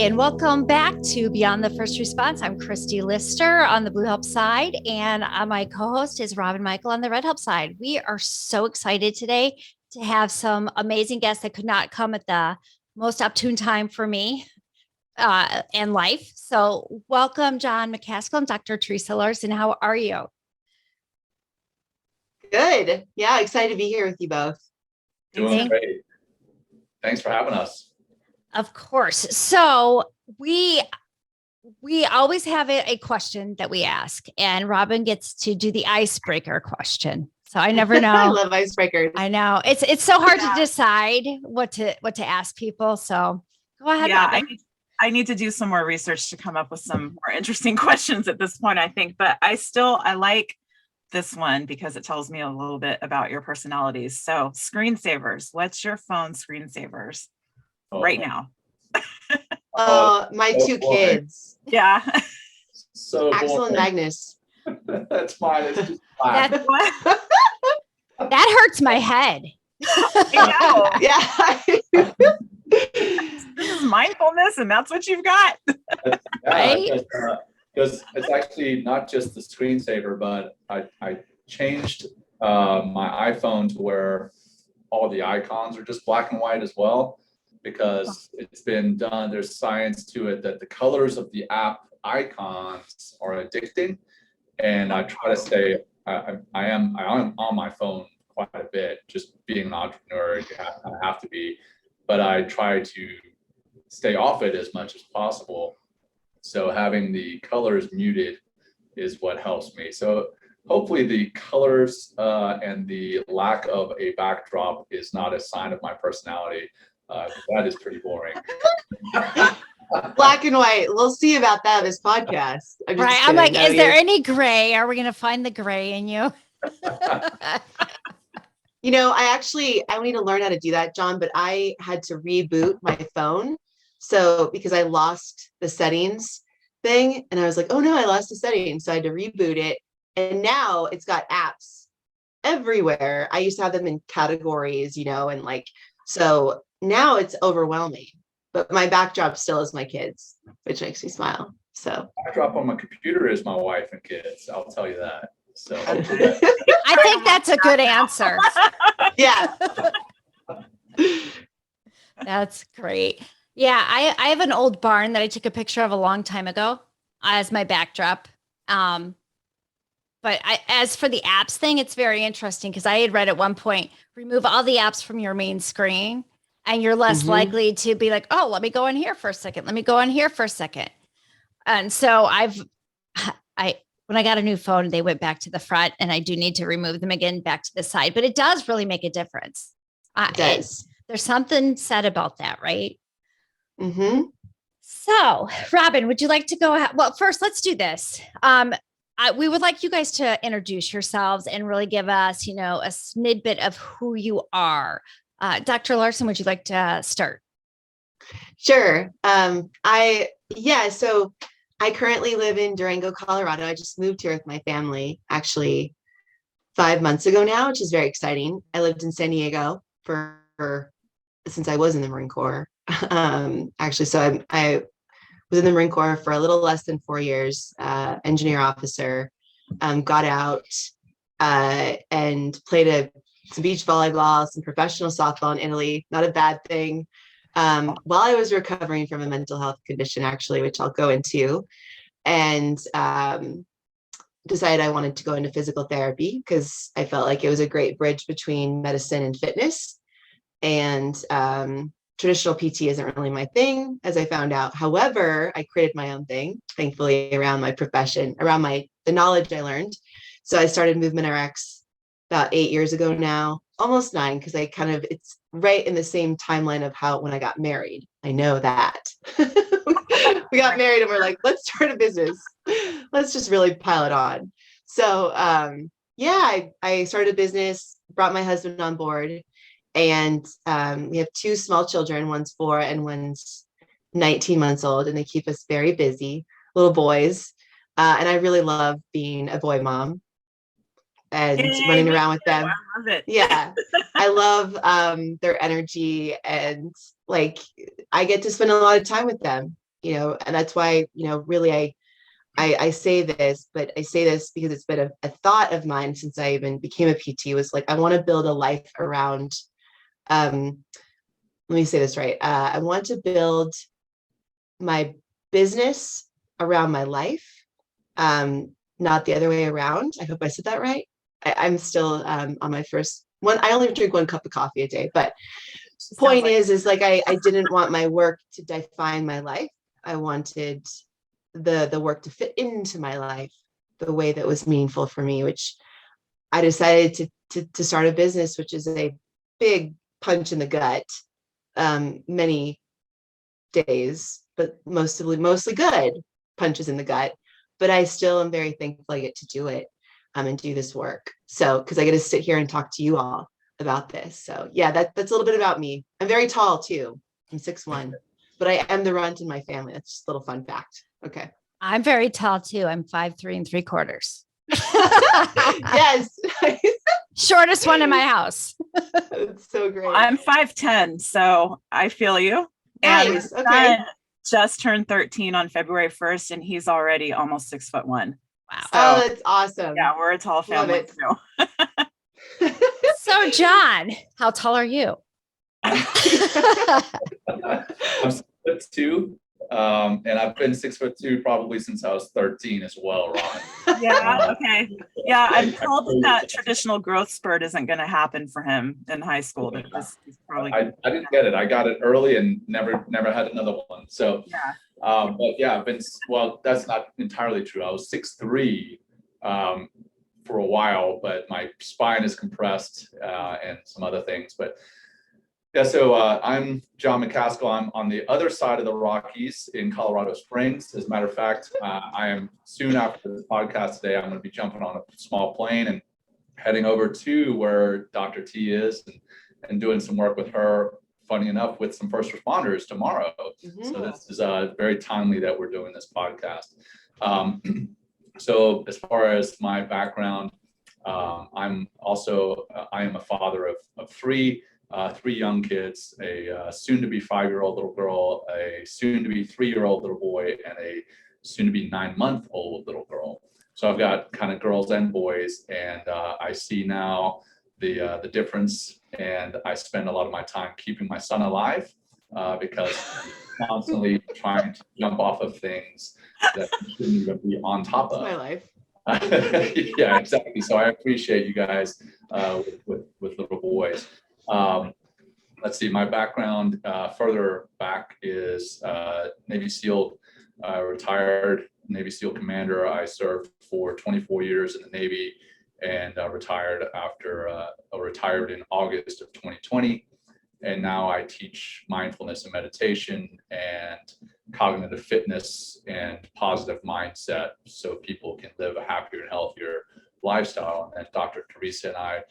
and welcome back to Beyond the First Response. I'm Christy Lister on the Blue Help side, and my co-host is Robin Michael on the Red Help side. We are so excited today to have some amazing guests that could not come at the most opportune time for me and life. So welcome, Jon Macaskill and Dr. Theresa Larson. How are you? Good. Yeah, excited to be here with you both. Doing great. Thanks for having us. Of course. So we always have a question that we ask, and Robin gets to do the icebreaker question. So I never know. I love icebreakers. I know it's so hard to decide what to ask people. So go ahead. Yeah, Robin. I need to do some more research to come up with some more interesting questions at this point, I think. But I like this one because it tells me a little bit about your personalities. So screensavers. What's your phone screensavers right now? My two kids. Yeah. So Axel and Magnus. That's fine. It's just that hurts my head. I know. Yeah. This is mindfulness, and that's what you've got. Right? Because it's actually not just the screensaver, but I changed my iPhone to where all the icons are just black and white as well, because it's been done. There's science to it that the colors of the app icons are addicting, and I try to stay. I am on my phone quite a bit. Just being an entrepreneur, I have to be, but I try to stay off it as much as possible. So having the colors muted is what helps me. So hopefully the colors and the lack of a backdrop is not a sign of my personality. That is pretty boring. Black and white. We'll see about that this podcast. Right. I'm like, is there any gray? Are we going to find the gray in you? You know, I need to learn how to do that, Jon, but I had to reboot my phone. So because I lost the settings thing, and I was like, oh no, I lost the settings. So I had to reboot it. And now it's got apps everywhere. I used to have them in categories, and so now it's overwhelming. But my backdrop still is my kids, which makes me smile. So backdrop on my computer is my wife and kids. I'll tell you that. So I think that's a good answer. Yeah. That's great. Yeah, I have an old barn that I took a picture of a long time ago as my backdrop. But as for the apps thing, it's very interesting because I had read at one point, remove all the apps from your main screen and you're less likely to be like, oh, let me go in here for a second. Let me go in here for a second. And so when I got a new phone, they went back to the front, and I do need to remove them again back to the side, but it does really make a difference. It does. There's something said about that, right? Mm-hmm. So, Robin, would you like to go ahead? Well, first, let's do this. We would like you guys to introduce yourselves and really give us, a snippet of who you are. Dr. Larson, would you like to start? Sure. So I currently live in Durango, Colorado. I just moved here with my family, actually 5 months ago now, which is very exciting. I lived in San Diego since I was in the Marine Corps. So I was in the Marine Corps for a little less than 4 years, engineer officer, got out and played some beach volleyball, some professional softball in Italy, not a bad thing. While I was recovering from a mental health condition, actually, which I'll go into, and decided I wanted to go into physical therapy because I felt like it was a great bridge between medicine and fitness. And traditional PT isn't really my thing, as I found out. However, I created my own thing, thankfully, around my profession, around the knowledge I learned. So I started Movement RX about 8 years ago now, almost 9, because it's right in the same timeline of when I got married. I know that. We got married and we're like, let's start a business. Let's just really pile it on. So I started a business, brought my husband on board, and we have 2 small children. One's 4 and one's 19 months old, and they keep us very busy, little boys. And I really love being a boy mom and running around with them. I love it. Yeah. I love their energy, and I get to spend a lot of time with them. And that's why, really I say this, but I say this because it's been a thought of mine since I even became a PT, was like, I want to build a life around, let me say this right. I want to build my business around my life, not the other way around. I hope I said that right. I'm still on my first one. I only drink 1 cup of coffee a day, but point is like I didn't want my work to define my life. I wanted the work to fit into my life the way that was meaningful for me, which I decided to start a business, which is a big punch in the gut, many days, but mostly good punches in the gut. But I still am very thankful I get to do it, and do this work. So, because I get to sit here and talk to you all about this. So yeah, that's a little bit about me. I'm very tall too. I'm 6'1", but I am the runt in my family. That's just a little fun fact. Okay. I'm very tall too. I'm 5'3¾". Yes. Shortest one in my house. That's so great. I'm 5'10", so I feel you. Nice. And Okay. just turned 13 on February 1st, and he's already almost 6'1". Wow. So, Oh, that's awesome. yeah, we're a tall family too. So John, how tall are you? I'm 6'2", and I've been 6'2" probably since I was 13 as well, Ron. Yeah, okay. Yeah, I'm told that traditional growth spurt isn't going to happen for him in high school. Because he's probably I didn't get it. I got it early and never had another one. So, yeah. but yeah, I've been, well, that's not entirely true. I was 6'3" for a while, but my spine is compressed and some other things. But yeah, so I'm Jon Macaskill. I'm on the other side of the Rockies in Colorado Springs. As a matter of fact, I am soon after this podcast today, I'm going to be jumping on a small plane and heading over to where Dr. T is and doing some work with her, funny enough, with some first responders tomorrow. Mm-hmm. So this is very timely that we're doing this podcast. So as far as my background, I am a father of three young kids, a soon-to-be 5-year-old little girl, a soon-to-be 3-year-old little boy, and a soon-to-be 9-month-old little girl. So I've got kind of girls and boys, and I see now the difference, and I spend a lot of my time keeping my son alive because I'm constantly trying to jump off of things that he shouldn't even be on top of. That's my life. Yeah, exactly. So I appreciate you guys with little boys. Let's see, my background further back is Navy SEAL, retired Navy SEAL commander. I served for 24 years in the Navy and retired in August of 2020. And now I teach mindfulness and meditation and cognitive fitness and positive mindset so people can live a happier and healthier lifestyle. And Dr. Theresa and I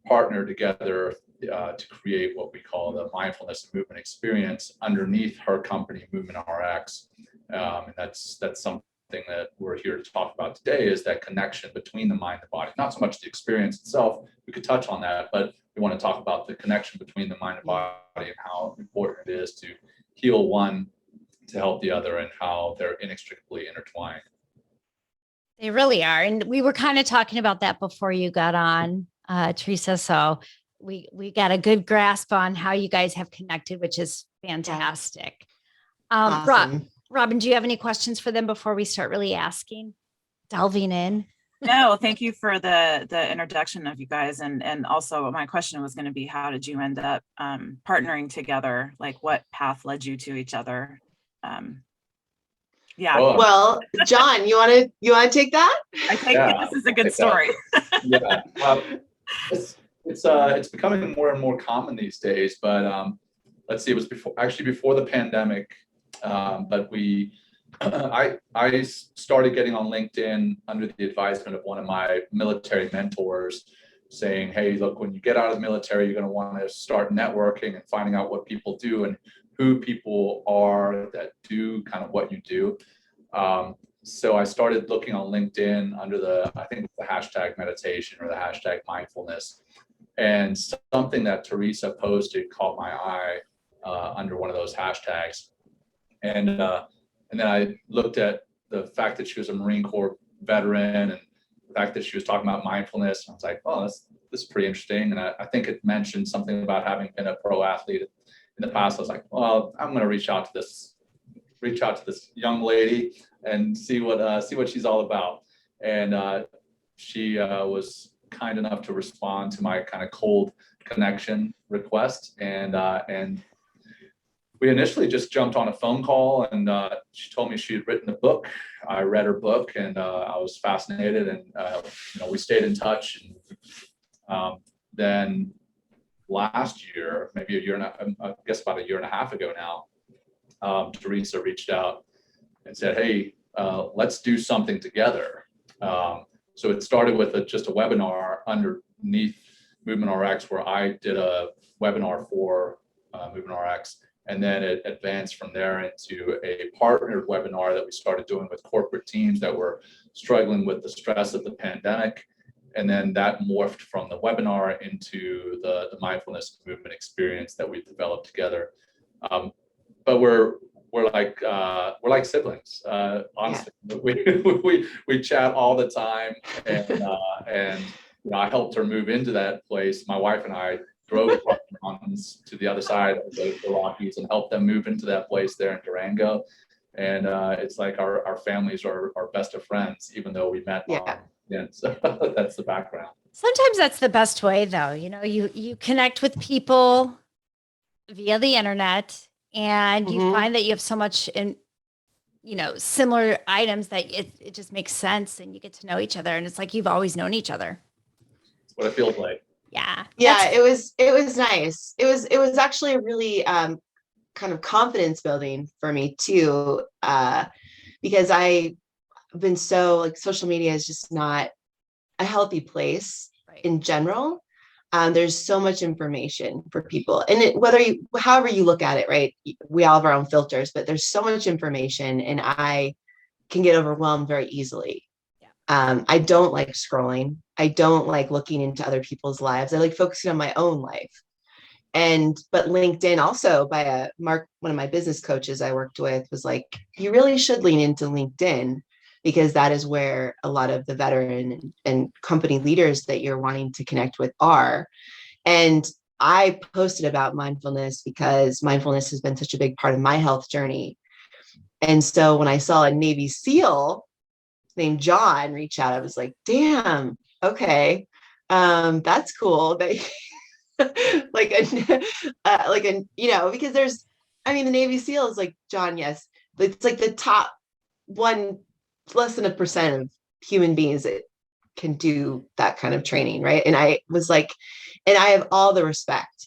partner together to create what we call the Mindfulness Movement Experience underneath her company, Movement RX. And that's something that we're here to talk about today, is that connection between the mind and body. Not so much the experience itself, we could touch on that, but we want to talk about the connection between the mind and body and how important it is to heal one to help the other and how they're inextricably intertwined. They really are. And we were kind of talking about that before you got on, Theresa. So we got a good grasp on how you guys have connected, which is fantastic. Awesome. Robin, do you have any questions for them before we start really delving in? No, thank you for the introduction of you guys. And also my question was going to be, how did you end up partnering together? Like, what path led you to each other? Yeah. Well, John, you want to take that? I think this is a good story. Yeah. It's becoming more and more common these days, but let's see, it was before the pandemic. But I started getting on LinkedIn under the advisement of one of my military mentors, saying, hey, look, when you get out of the military, you're going to want to start networking and finding out what people do and who people are that do kind of what you do. So I started looking on LinkedIn under the hashtag meditation or the hashtag mindfulness, and something that Theresa posted caught my eye under one of those hashtags. And And then I looked at the fact that she was a Marine Corps veteran and the fact that she was talking about mindfulness. I was like, oh, this is pretty interesting. And I think it mentioned something about having been a pro athlete in the past. I was like, well, I'm going to reach out to this young lady and see what she's all about. And she was kind enough to respond to my kind of cold connection request. And we initially just jumped on a phone call, and she told me she had written a book. I read her book, and I was fascinated, and we stayed in touch. And then last year, maybe I guess about a year and a half ago now, Theresa reached out and said, hey, let's do something together. So it started with just a webinar underneath Movement RX, where I did a webinar for Movement RX. And then it advanced from there into a partnered webinar that we started doing with corporate teams that were struggling with the stress of the pandemic. And then that morphed from the webinar into the Mindfulness Movement Experience that we developed together. But we're like siblings. Honestly, we chat all the time, and I helped her move into that place. My wife and I drove across the mountains to the other side of the Rockies and helped them move into that place there in Durango. And it's like our families are best of friends, even though we met. Yeah. So that's the background. Sometimes that's the best way, though. You connect with people via the internet, and you find that you have so much in, similar items that it just makes sense, and you get to know each other, and it's like you've always known each other. That's what it feels like. Yeah. It was nice. It was actually a really kind of confidence building for me too, because I've been so like social media is just not a healthy place in general. There's so much information for people, and however you look at it, right? We all have our own filters, but there's so much information, and I can get overwhelmed very easily. I don't like scrolling. I don't like looking into other people's lives. I like focusing on my own life. But LinkedIn also, by Mark, one of my business coaches I worked with, was like, you really should lean into LinkedIn, because that is where a lot of the veteran and company leaders that you're wanting to connect with are. And I posted about mindfulness because mindfulness has been such a big part of my health journey. And so when I saw a Navy SEAL named Jon reach out, I was like, damn, okay, that's cool. That because there's, the Navy SEAL is like, Jon, yes, but it's like the top one, less than 1% of human beings that can do that kind of training, right? And I was like, and I have all the respect.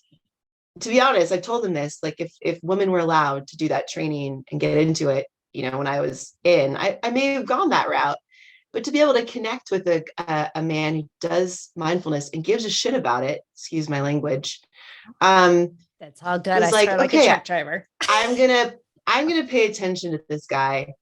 To be honest, I told him this, like, if women were allowed to do that training and get into it, when I was in, I may have gone that route, but to be able to connect with a man who does mindfulness and gives a shit about it, excuse my language. That's all good. I like, okay, a truck driver. I'm gonna pay attention to this guy.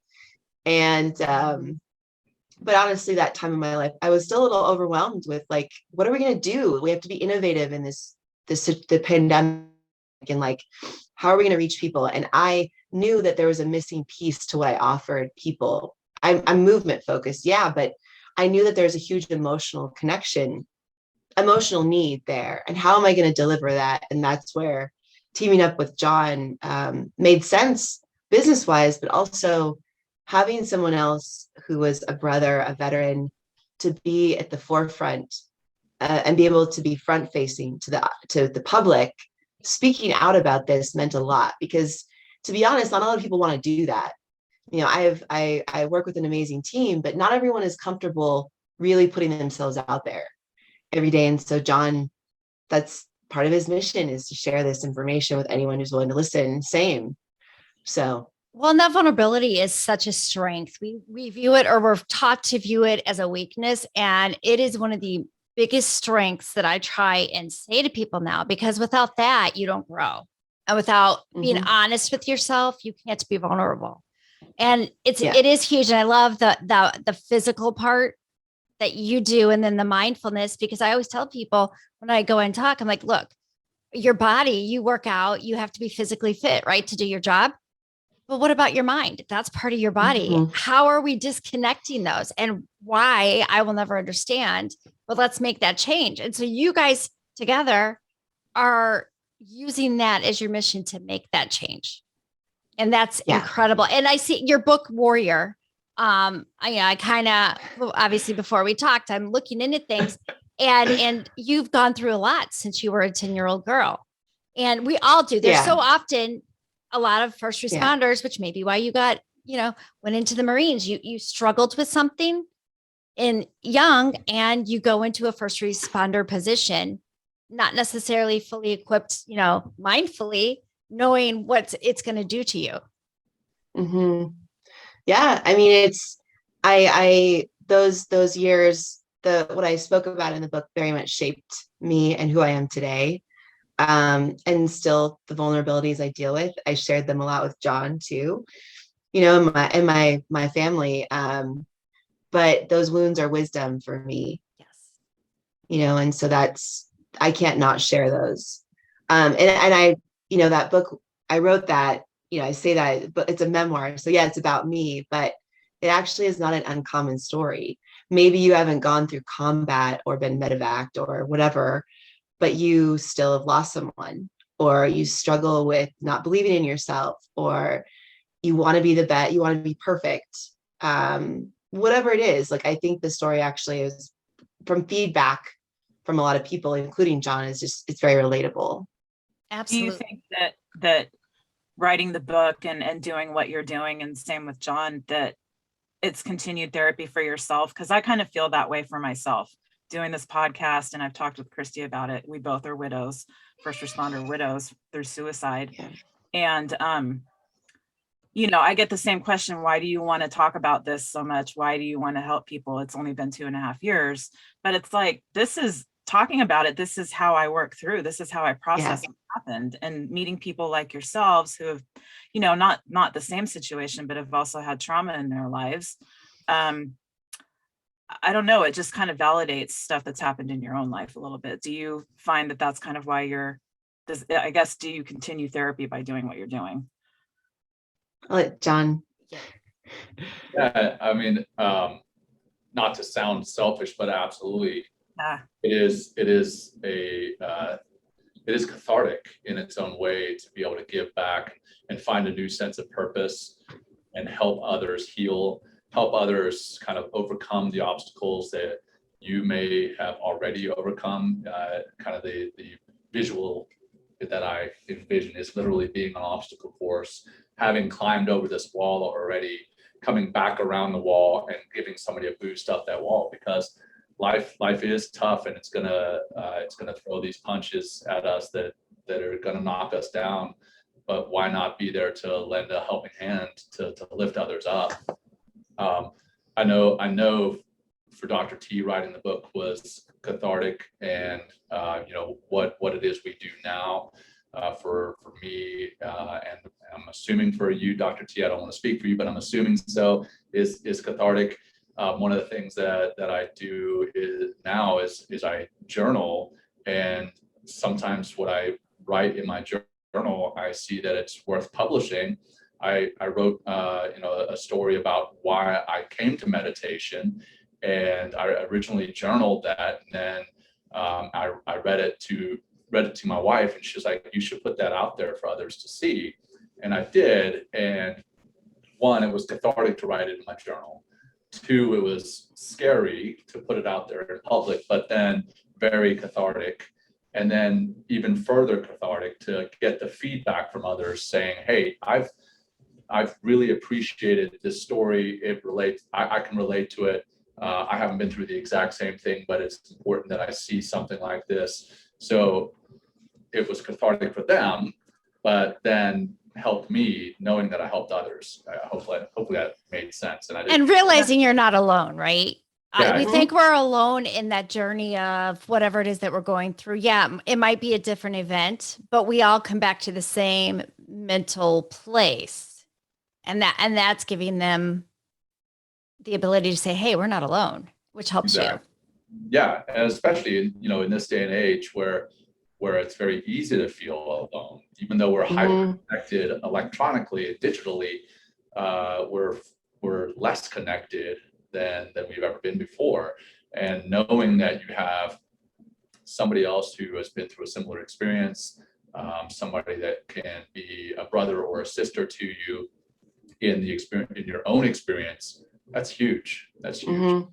And but honestly, that time in my life, I was still a little overwhelmed with like, what are we gonna do? We have to be innovative in the pandemic, and like, how are we gonna reach people? And I knew that there was a missing piece to what I offered people. I'm movement focused, yeah, but I knew that there's a huge emotional need there. And how am I going to deliver that? And that's where teaming up with Jon made sense business wise, but also having someone else who was a brother, a veteran, to be at the forefront and be able to be front facing to the public, speaking out about this meant a lot, because to be honest, not a lot of people want to do that. I work with an amazing team, but not everyone is comfortable really putting themselves out there every day. And so Jon, that's part of his mission, is to share this information with anyone who's willing to listen. Same. So. Well, and that vulnerability is such a strength. We view it, or we're taught to view it, as a weakness. And it is one of the biggest strengths that I try and say to people now, because without that, you don't grow. And without being honest with yourself, you can't be vulnerable. And it is huge. And I love the physical part that you do, and then the mindfulness, because I always tell people when I go and talk, I'm like, look, your body, you work out, you have to be physically fit, right, to do your job. But what about your mind? That's part of your body. Mhm. How are we disconnecting those? And why, I will never understand, but let's make that change. And so you guys together are using that as your mission to make that change. And that's Yeah. incredible. And I see your book Warrior. I kind of, obviously before we talked, I'm looking into things, and you've gone through a lot since you were a 10-year-old girl. And we all do. There's Yeah. so often a lot of first Yeah. responders, which may be why you got, went into the Marines. You struggled with something in young, and you go into a first responder position, not necessarily fully equipped, mindfully knowing what it's going to do to you. Hmm. Yeah. I mean, I those years, what I spoke about in the book very much shaped me and who I am today. And still the vulnerabilities I deal with, I shared them a lot with Jon too, in my family. But those wounds are wisdom for me, Yes. and so I can't not share those. And I, that book, I wrote that, I say that, but it's a memoir. So yeah, it's about me, but it actually is not an uncommon story. Maybe you haven't gone through combat or been medevaced or whatever, but you still have lost someone, or you struggle with not believing in yourself, or you want to be the best, you want to be perfect. Whatever it is, like, I think the story actually is, from feedback from a lot of people, including Jon, it's very relatable. Absolutely. Do you think that writing the book and doing what you're doing, and same with Jon, that it's continued therapy for yourself? Because I kind of feel that way for myself doing this podcast, and I've talked with Christy about it. We both are widows, first responder widows through suicide. Yeah. And I get the same question: why do you want to talk about this so much? Why do you want to help people? It's only been 2.5 years, but it's like, this is talking about it. This is how I work through. This is how I process what happened. And meeting people like yourselves who have, not the same situation, but have also had trauma in their lives. I don't know. It just kind of validates stuff that's happened in your own life a little bit. Do you find that that's kind of why do you continue therapy by doing what you're doing? I'll let Jon. Yeah, I mean, not to sound selfish, but absolutely, it is cathartic in its own way to be able to give back and find a new sense of purpose and help others heal, help others kind of overcome the obstacles that you may have already overcome. Kind of the visual that I envision is literally being an obstacle course, having climbed over this wall already, coming back around the wall and giving somebody a boost up that wall, because life is tough, and it's gonna throw these punches at us that are gonna knock us down. But why not be there to lend a helping hand to lift others up? I know for Dr. T, writing the book was cathartic, and what it is we do now, for me, and I'm assuming for you, Dr. T, I don't want to speak for you, but I'm assuming so, is cathartic. One of the things that I do now is I journal, and sometimes what I write in my journal, I see that it's worth publishing. I wrote a story about why I came to meditation, and I originally journaled that, and then I read it to my wife, and she's like, you should put that out there for others to see. And I did. And one, it was cathartic to write it in my journal. Two, it was scary to put it out there in public, but then very cathartic. And then even further cathartic to get the feedback from others saying, hey, I've really appreciated this story. It relates, I can relate to it. I haven't been through the exact same thing, but it's important that I see something like this. So it was cathartic for them, but then helped me knowing that I helped others. Hopefully that made sense. And realizing you're not alone, right? Yeah. We think we're alone in that journey of whatever it is that we're going through. Yeah, it might be a different event, but we all come back to the same mental place. And that's giving them the ability to say, hey, we're not alone, which helps you. Yeah, and especially in this day and age where where it's very easy to feel alone, even though we're hyper connected electronically and digitally. We're less connected than we've ever been before. And knowing that you have somebody else who has been through a similar experience, somebody that can be a brother or a sister to you in the experience, in your own experience, that's huge. That's huge.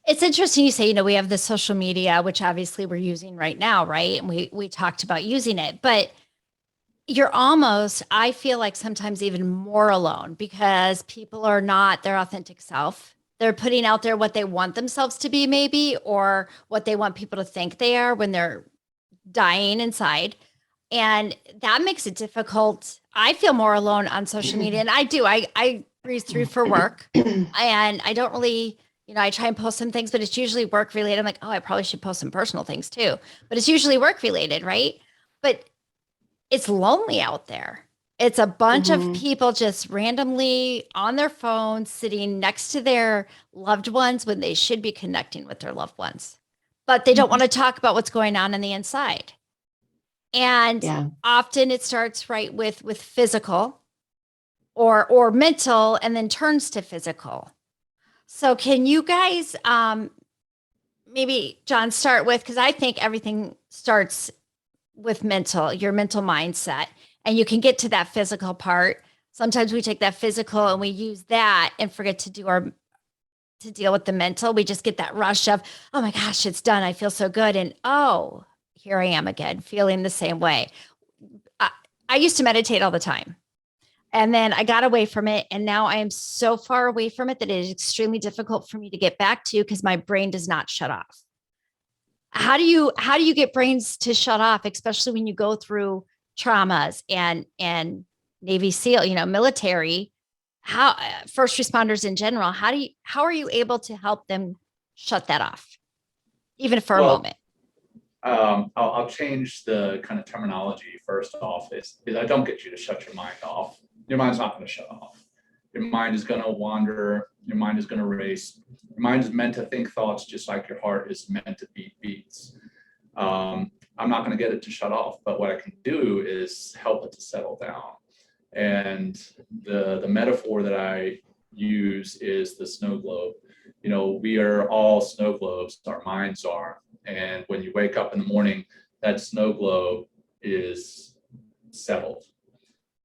It's interesting you say, we have the social media, which obviously we're using right now, right? And we talked about using it, but you're almost, I feel like sometimes even more alone because people are not their authentic self. They're putting out there what they want themselves to be, maybe, or what they want people to think they are when they're dying inside. And that makes it difficult. I feel more alone on social media, and I do. I breeze through for work, and I don't really, I try and post some things, but it's usually work related. I'm like, oh, I probably should post some personal things too, but it's usually work related, right? But it's lonely out there. It's a bunch of people just randomly on their phones, sitting next to their loved ones when they should be connecting with their loved ones, but they don't want to talk about what's going on the inside. And often it starts right with physical or mental, and then turns to physical. So can you guys maybe Jon start with, because I think everything starts with your mental mindset, and you can get to that physical part. Sometimes we take that physical and we use that and forget to deal with the mental. We just get that rush of, oh my gosh, it's done. I feel so good. And oh, here I am again, feeling the same way. I used to meditate all the time. And then I got away from it. And now I am so far away from it that it is extremely difficult for me to get back to, because my brain does not shut off. How do you get brains to shut off, especially when you go through traumas and Navy SEAL, military, how first responders in general, how are you able to help them shut that off, even for a moment? I'll change the kind of terminology first off. Is I don't get you to shut your mind off. Your mind's not going to shut off. Your mind is going to wander. Your mind is going to race. Your mind is meant to think thoughts just like your heart is meant to beat beats. I'm not going to get it to shut off, but what I can do is help it to settle down. And the metaphor that I use is the snow globe. We are all snow globes, our minds are. And when you wake up in the morning, that snow globe is settled.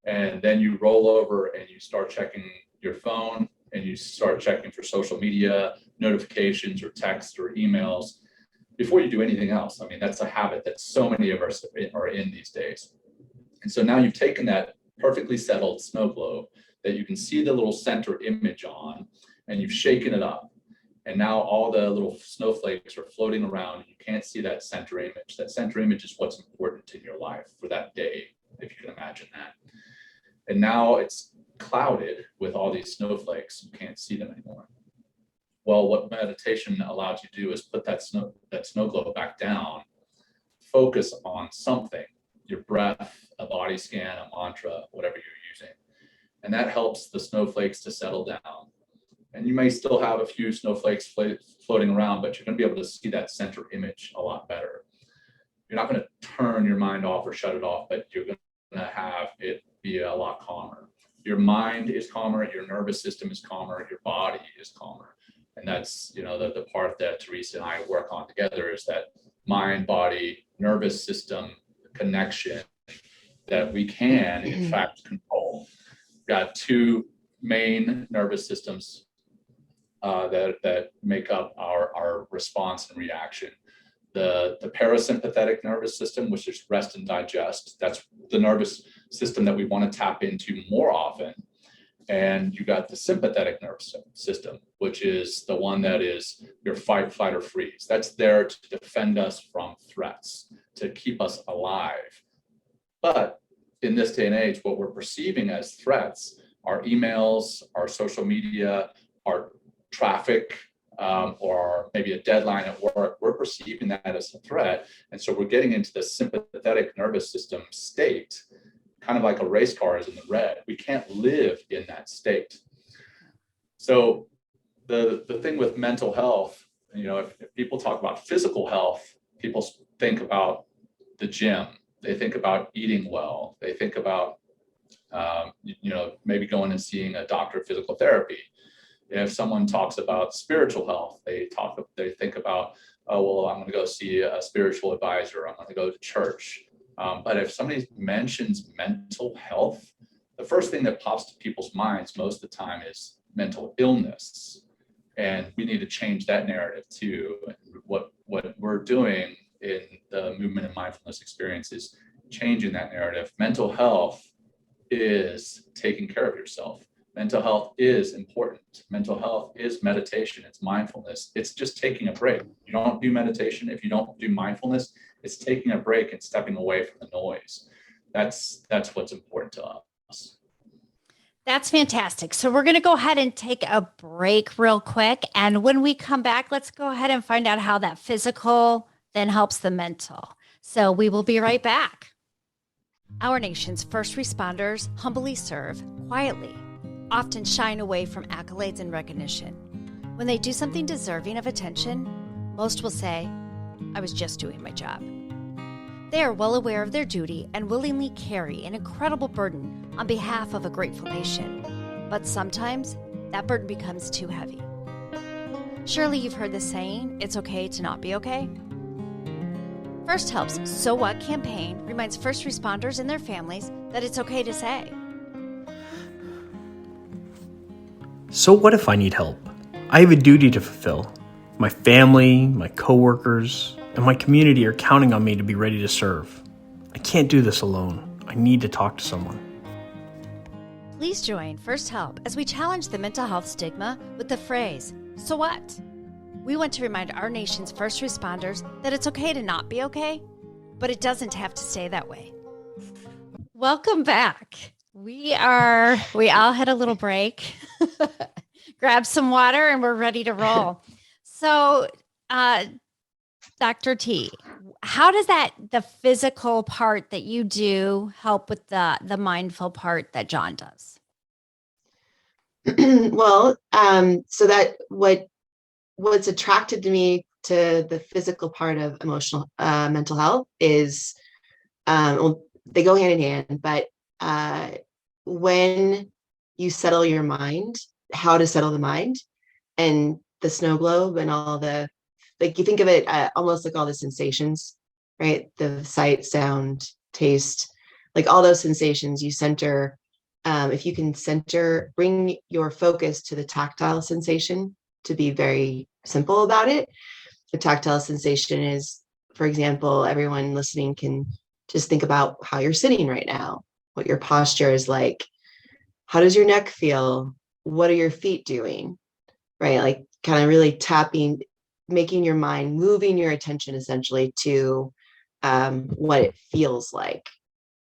And then you roll over and you start checking your phone, and you start checking for social media, notifications or texts or emails before you do anything else. I mean, that's a habit that so many of us are in these days. And so now you've taken that perfectly settled snow globe that you can see the little center image on, and you've shaken it up. And now all the little snowflakes are floating around, and you can't see that center image. That center image is what's important in your life for that day, if you can imagine that. And now it's clouded with all these snowflakes. You can't see them anymore. Well, what meditation allows you to do is put that snow globe back down, focus on something, your breath, a body scan, a mantra, whatever you're using. And that helps the snowflakes to settle down. And you may still have a few snowflakes floating around, but you're going to be able to see that center image a lot better. You're not going to turn your mind off or shut it off, but you're going to have it be a lot calmer. Your mind is calmer, your nervous system is calmer, your body is calmer. And that's, the part that Theresa and I work on together, is that mind, body, nervous system connection that we can, in fact, control. We've got two main nervous systems that make up our response and reaction. The parasympathetic nervous system, which is rest and digest. That's the nervous system that we want to tap into more often. And you got the sympathetic nervous system, which is the one that is your fight, flight, or freeze. That's there to defend us from threats, to keep us alive. But in this day and age, what we're perceiving as threats, our emails, our social media, our traffic, or maybe a deadline at work, we're perceiving that as a threat. And so we're getting into the sympathetic nervous system state, kind of like a race car is in the red. We can't live in that state. So the thing with mental health, if people talk about physical health, people think about the gym. They think about eating well. They think about, maybe going and seeing a doctor of physical therapy. If someone talks about spiritual health, they think about, oh, well, I'm going to go see a spiritual advisor. I'm going to go to church. But if somebody mentions mental health, the first thing that pops to people's minds most of the time is mental illness. And we need to change that narrative too. What we're doing in the movement and mindfulness experience is changing that narrative. Mental health is taking care of yourself. Mental health is important. Mental health is meditation. It's mindfulness. It's just taking a break. You don't do meditation if you don't do mindfulness. It's taking a break and stepping away from the noise. That's what's important to us. That's fantastic. So we're going to go ahead and take a break real quick. And when we come back, let's go ahead and find out how that physical then helps the mental. So we will be right back. Our nation's first responders humbly serve quietly, often shying away from accolades and recognition. When they do something deserving of attention, most will say, "I was just doing my job." They are well aware of their duty and willingly carry an incredible burden on behalf of a grateful nation. But sometimes that burden becomes too heavy. Surely you've heard the saying, "It's okay to not be okay." First Help's So What campaign reminds first responders and their families that it's okay to say, So what if I need help? I have a duty to fulfill. My family, my coworkers, and my community are counting on me to be ready to serve. I can't do this alone. I need to talk to someone. Please join First Help as we challenge the mental health stigma with the phrase, "So what?" We want to remind our nation's first responders that it's okay to not be okay, but it doesn't have to stay that way. Welcome back. We all had a little break, grab some water, and we're ready to roll. So, Dr. T, how does the physical part that you do help with the mindful part that Jon does? Well, so that what's attracted to me to the physical part of emotional mental health is, well, they go hand in hand, but when you settle your mind, how to settle the mind, and the snow globe and all the, like, you think of it almost like all the sensations, right? The sight, sound, taste, like all those sensations you center. If you can bring your focus to the tactile sensation, to be very simple about it. The tactile sensation is, for example, everyone listening can just think about how you're sitting right now, what your posture is like. How does your neck feel? What are your feet doing? Right? Like kind of really tapping, making your mind, moving your attention essentially to what it feels like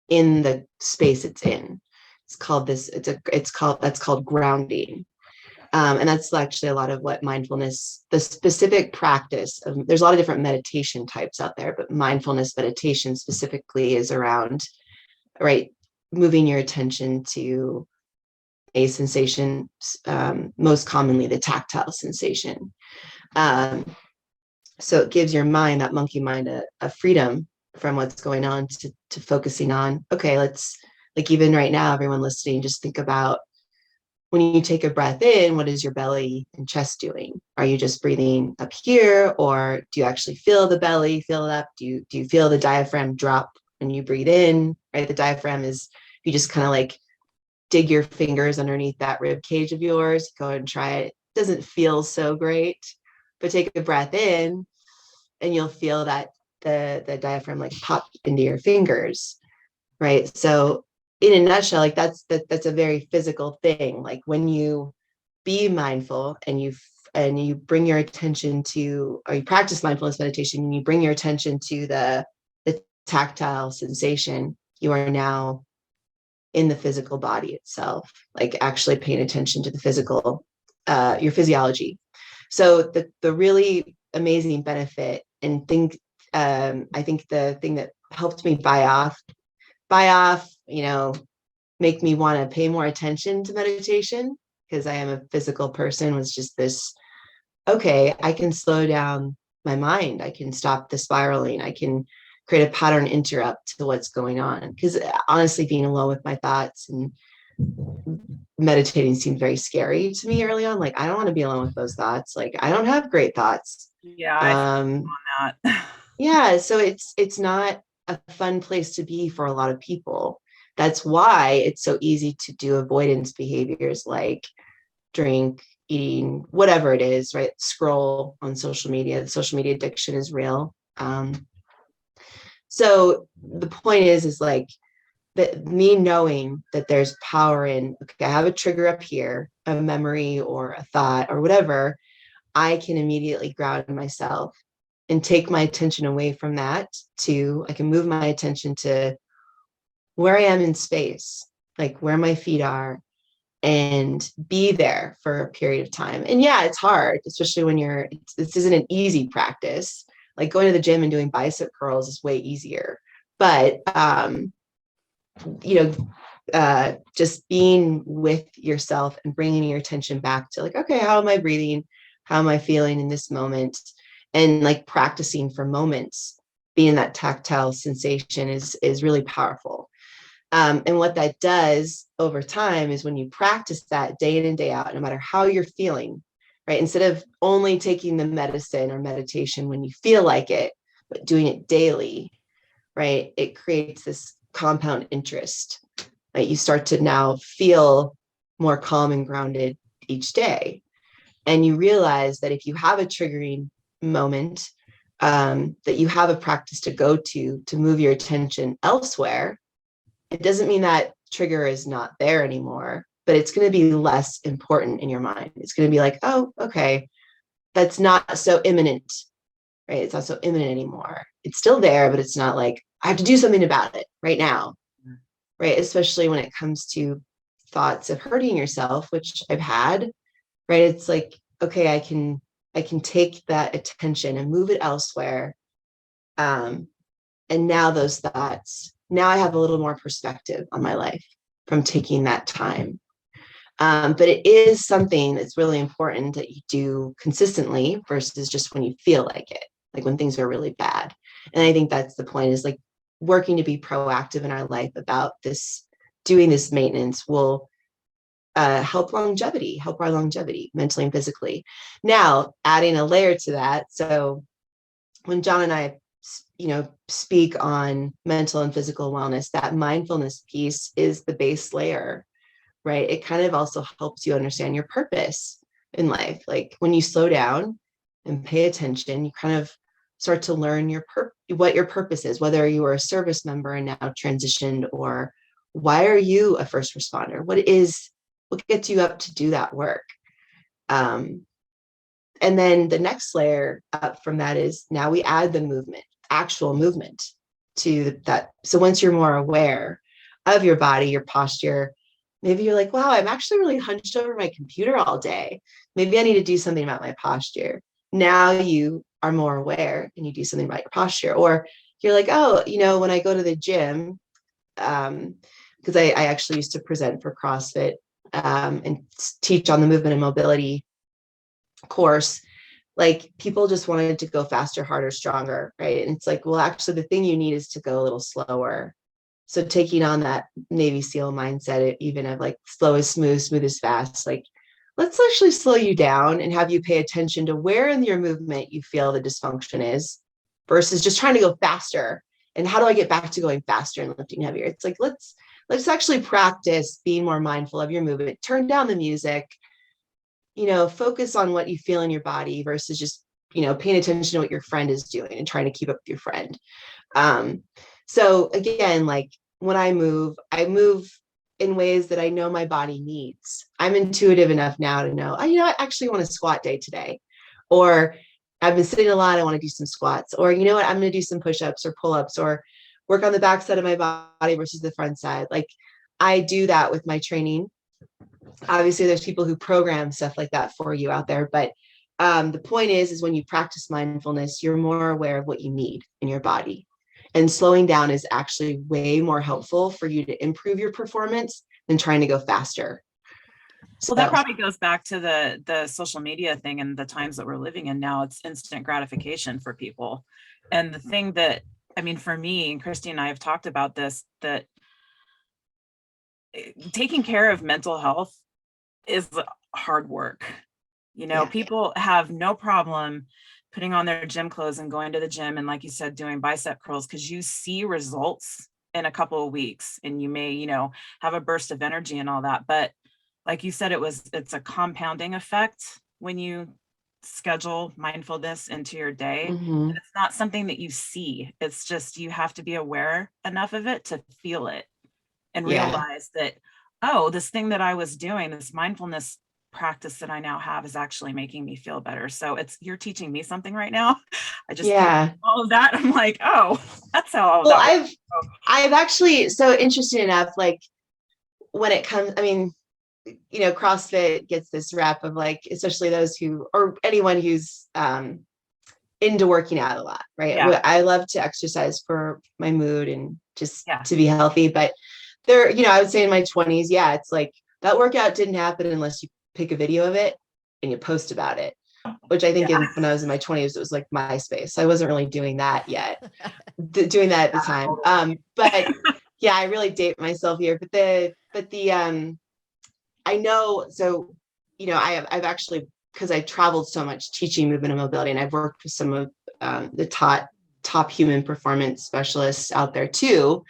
in the space it's in. That's called grounding. And that's actually a lot of what mindfulness, the specific practice of, there's a lot of different meditation types out there, but mindfulness meditation specifically is around, right, moving your attention to a sensation, most commonly the tactile sensation. So it gives your mind, that monkey mind, a freedom from what's going on to focusing on, okay, let's, like even right now, everyone listening, just think about when you take a breath in, what is your belly and chest doing? Are you just breathing up here, or do you actually feel the belly fill up? Do you feel the diaphragm drop when you breathe in, right? The diaphragm is, you just kind of like dig your fingers underneath that rib cage of yours, go ahead and try it. It doesn't feel so great, but take a breath in and you'll feel that the diaphragm like pop into your fingers, right? So in a nutshell, like that's a very physical thing. Like when you be mindful and you bring your attention to, or you practice mindfulness meditation and you bring your attention to the tactile sensation, you are now in the physical body itself, like actually paying attention to the physical, your physiology. So the really amazing benefit and I think the thing that helped me buy off, make me want to pay more attention to meditation, because I am a physical person, was just this, okay, I can slow down my mind. I can stop the spiraling. I can create a pattern interrupt to what's going on. Because honestly, being alone with my thoughts and meditating seemed very scary to me early on. Like, I don't want to be alone with those thoughts. Like, I don't have great thoughts. Yeah, I feel on that. Yeah, so it's not a fun place to be for a lot of people. That's why it's so easy to do avoidance behaviors like drink, eating, whatever it is, right? Scroll on social media. The social media addiction is real. So the point is like that me knowing that there's power in, okay, I have a trigger up here, a memory or a thought or whatever, I can immediately ground myself and take my attention away from that to, I can move my attention to where I am in space, like where my feet are, and be there for a period of time. And yeah, it's hard, especially when this isn't an easy practice. Like going to the gym and doing bicep curls is way easier. But, just being with yourself and bringing your attention back to like, okay, how am I breathing? How am I feeling in this moment? And like practicing for moments, being that tactile sensation is really powerful. And what that does over time is when you practice that day in and day out, no matter how you're feeling, right? Instead of only taking the medicine or meditation when you feel like it, but doing it daily, right? It creates this compound interest. Right? You start to now feel more calm and grounded each day. And you realize that if you have a triggering moment, that you have a practice to go to move your attention elsewhere, it doesn't mean that trigger is not there anymore, but it's going to be less important in your mind. It's going to be like, oh, okay, that's not so imminent, right? It's not so imminent anymore. It's still there, but it's not like I have to do something about it right now, right? Especially when it comes to thoughts of hurting yourself, which I've had, right? It's like, okay, I can take that attention and move it elsewhere. And now those thoughts, now I have a little more perspective on my life from taking that time. But it is something that's really important that you do consistently versus just when you feel like it, like when things are really bad. And I think that's the point, is like working to be proactive in our life about this, doing this maintenance will help our longevity mentally and physically. Now, adding a layer to that. So when Jon and I, speak on mental and physical wellness, that mindfulness piece is the base layer, right? It kind of also helps you understand your purpose in life. Like when you slow down and pay attention, you kind of start to learn what your purpose is, whether you were a service member and now transitioned, or why are you a first responder? What gets you up to do that work? And then the next layer up from that is now we add the movement, actual movement to that. So once you're more aware of your body, your posture, maybe you're like, wow, I'm actually really hunched over my computer all day. Maybe I need to do something about my posture. Now you are more aware and you do something about your posture. Or you're like, oh, when I go to the gym, because I actually used to present for CrossFit and teach on the movement and mobility course, like people just wanted to go faster, harder, stronger, right? And it's like, well, actually the thing you need is to go a little slower. So taking on that Navy SEAL mindset, even of like slow is smooth, smooth is fast, like let's actually slow you down and have you pay attention to where in your movement you feel the dysfunction is, versus just trying to go faster. And how do I get back to going faster and lifting heavier? It's like, let's actually practice being more mindful of your movement. Turn down the music, focus on what you feel in your body versus just, paying attention to what your friend is doing and trying to keep up with your friend. So again, like when I move in ways that I know my body needs. I'm intuitive enough now to know, I actually want a squat day today, or I've been sitting a lot, I want to do some squats, or I'm going to do some push-ups or pull-ups, or work on the back side of my body versus the front side. Like I do that with my training. Obviously there's people who program stuff like that for you out there, but the point is when you practice mindfulness, you're more aware of what you need in your body. And slowing down is actually way more helpful for you to improve your performance than trying to go faster. Well, that probably goes back to the social media thing and the times that we're living in now. It's instant gratification for people. And the thing that I mean, for me, and Christy and I have talked about this, that taking care of mental health is hard work. You know, Yeah. people have no problem putting on their gym clothes and going to the gym and, like you said, doing bicep curls, because you see results in a couple of weeks, and you may, you know, have a burst of energy and all that. But like you said, it's a compounding effect when you schedule mindfulness into your day. Mhm. And it's not something that you see. It's just, you have to be aware enough of it to feel it and Yeah. realize that, oh, this thing that I was doing, this mindfulness practice that I now have, is actually making me feel better. So you're teaching me something right now. I just Yeah. all of that. I'm like, oh, that's how all Well, that works. I've actually, so interesting enough, like when it comes, I mean, you know, CrossFit gets this rap of like, especially those who, or anyone who's into working out a lot, right? Yeah. I love to exercise for my mood and just Yeah. to be healthy. But there, you know, I would say in my 20s, yeah, it's like that workout didn't happen unless you pick a video of it and you post about it, which I think when I was in my 20s, it was like MySpace. I wasn't really doing that yet, doing that at the time. But yeah, I really date myself here. But the I know, so, you know, I've actually, because I traveled so much teaching movement and mobility, and I've worked with some of the top human performance specialists out there too,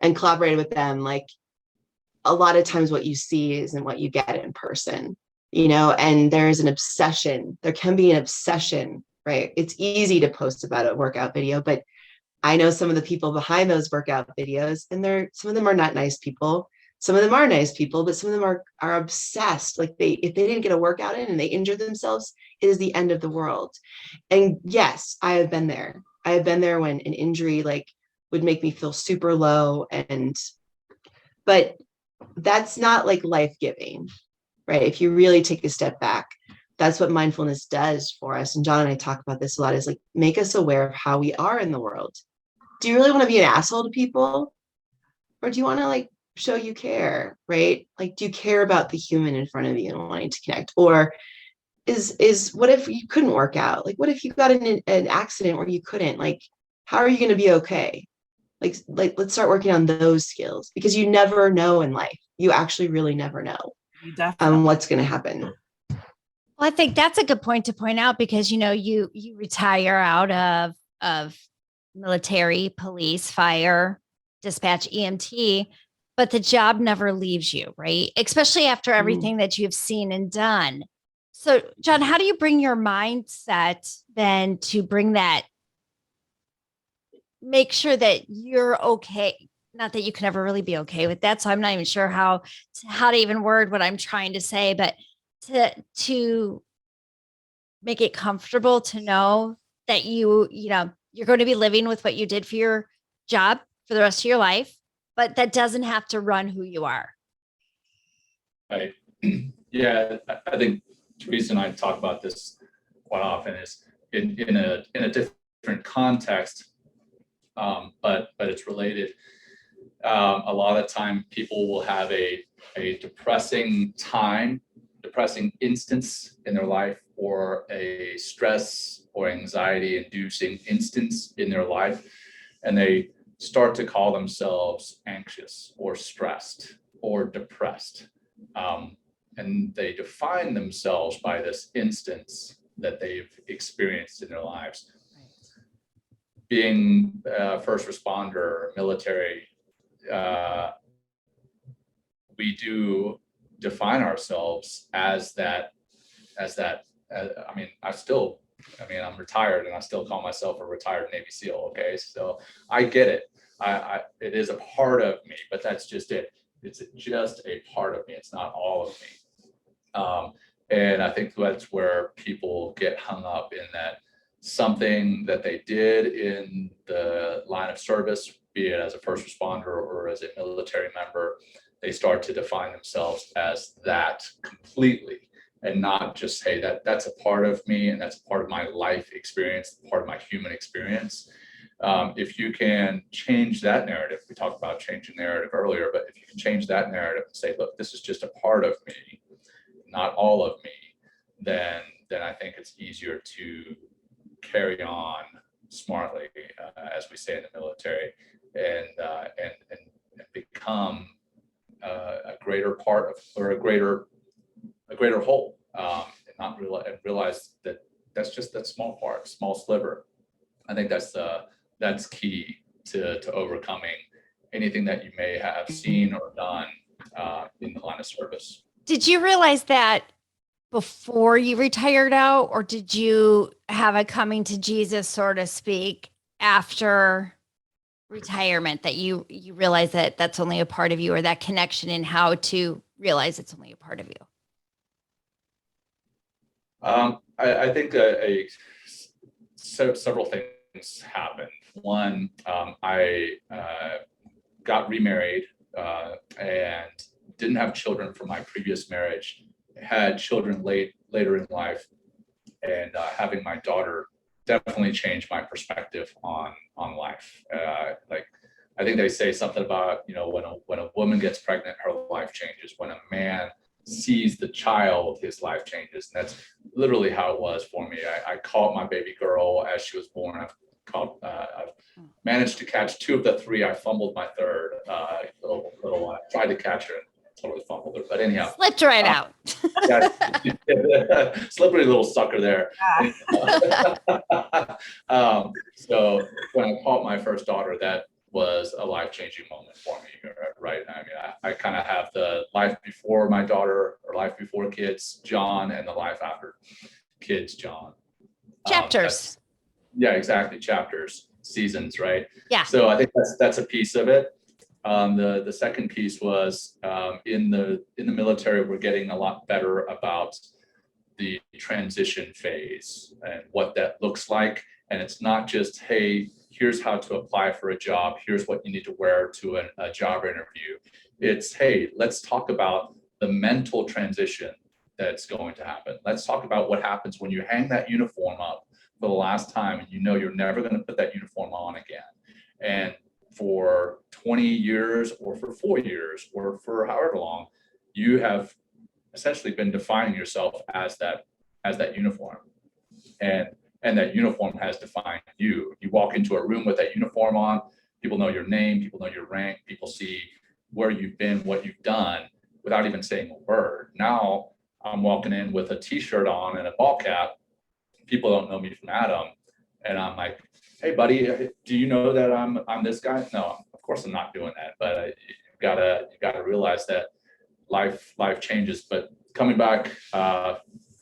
and collaborated with them. Like a lot of times what you see isn't what you get in person, you know, and there's an obsession. There can be an obsession, right? It's easy to post about a workout video, but I know some of the people behind those workout videos, and some of them are not nice people. Some of them are nice people, but some of them are obsessed. Like if they didn't get a workout in and they injured themselves, it is the end of the world. And yes, I have been there. I have been there when an injury like would make me feel super low, but that's not like life-giving, right? If you really take a step back, that's what mindfulness does for us. And John and I talk about this a lot, is like make us aware of how we are in the world. Do you really want to be an asshole to people? Or do you want to like show you care, right? Like, do you care about the human in front of you and wanting to connect? Or is what if you couldn't work out? Like, what if you got in an accident where you couldn't? Like, how are you going to be okay? Like let's start working on those skills, because you never know in life. You actually really never know You definitely. what's going to happen. Well, I think that's a good point to point out, because, you know, you retire out of military, police, fire, dispatch, EMT, but the job never leaves you, right? Especially after everything that you've seen and done. So, John, how do you bring your mindset then to bring that, make sure that you're okay? Not that you can ever really be okay with that. So I'm not even sure how to even word what I'm trying to say, but to make it comfortable to know that you know, you're going to be living with what you did for your job for the rest of your life, but that doesn't have to run who you are. Right. Yeah, I think Theresa and I talk about this quite often, is in a different context, but it's related. A lot of time people will have a depressing instance in their life, or a stress or anxiety inducing instance in their life, and they start to call themselves anxious or stressed or depressed. And they define themselves by this instance that they've experienced in their lives. Being a first responder, military, we do define ourselves as that. I mean, I'm retired, and I still call myself a retired Navy SEAL. Okay, so I get it. It is a part of me, but that's just it. It's just a part of me. It's not all of me. And I think that's where people get hung up, in that something that they did in the line of service, be it as a first responder or as a military member, they start to define themselves as that completely, and not just say that that's a part of me and that's a part of my life experience, part of my human experience. If you can change that narrative, we talked about changing narrative earlier, but if you can change that narrative and say, look, this is just a part of me, not all of me, then I think it's easier to carry on smartly, as we say in the military, and become a greater part of, or a greater whole, and realize that that's just that small part, small sliver. I think that's key to overcoming anything that you may have seen or done in the line of service. Did you realize that before you retired out, or did you have a coming to Jesus, so to speak, after retirement, that you realize that that's only a part of you, or that connection in how to realize it's only a part of you? I think several things happened. One, I got remarried and didn't have children from my previous marriage. Had children later in life, and having my daughter definitely changed my perspective on life. Like, I think they say something about, when a woman gets pregnant, her life changes. When a man sees the child, his life changes. And that's literally how it was for me. I caught my baby girl as she was born. I've managed to catch 2 of the 3. I fumbled my third. Little one. I tried to catch her and totally fumbled her. But anyhow, Slipped right out. Slippery little sucker there. So when I caught my first daughter, that was a life-changing moment for me, right? I mean, I kind of have the life before my daughter, or life before kids, John, and the life after kids, John. Chapters. Yeah, exactly. Chapters, seasons, right? Yeah. So I think that's a piece of it. The second piece was in the military, we're getting a lot better about the transition phase and what that looks like. And it's not just, hey, here's how to apply for a job. Here's what you need to wear to a job interview. It's, hey, let's talk about the mental transition that's going to happen. Let's talk about what happens when you hang that uniform up for the last time and you're never going to put that uniform on again. And for 20 years or for 4 years or for however long, you have essentially been defining yourself as that uniform. And that uniform has defined you. You walk into a room with that uniform on, people know your name, people know your rank, people see where you've been, what you've done, without even saying a word. Now I'm walking in with a t-shirt on and a ball cap. People don't know me from Adam. And I'm like, hey buddy, do you know that I'm this guy? No, of course I'm not doing that. But you gotta realize that life changes. But coming back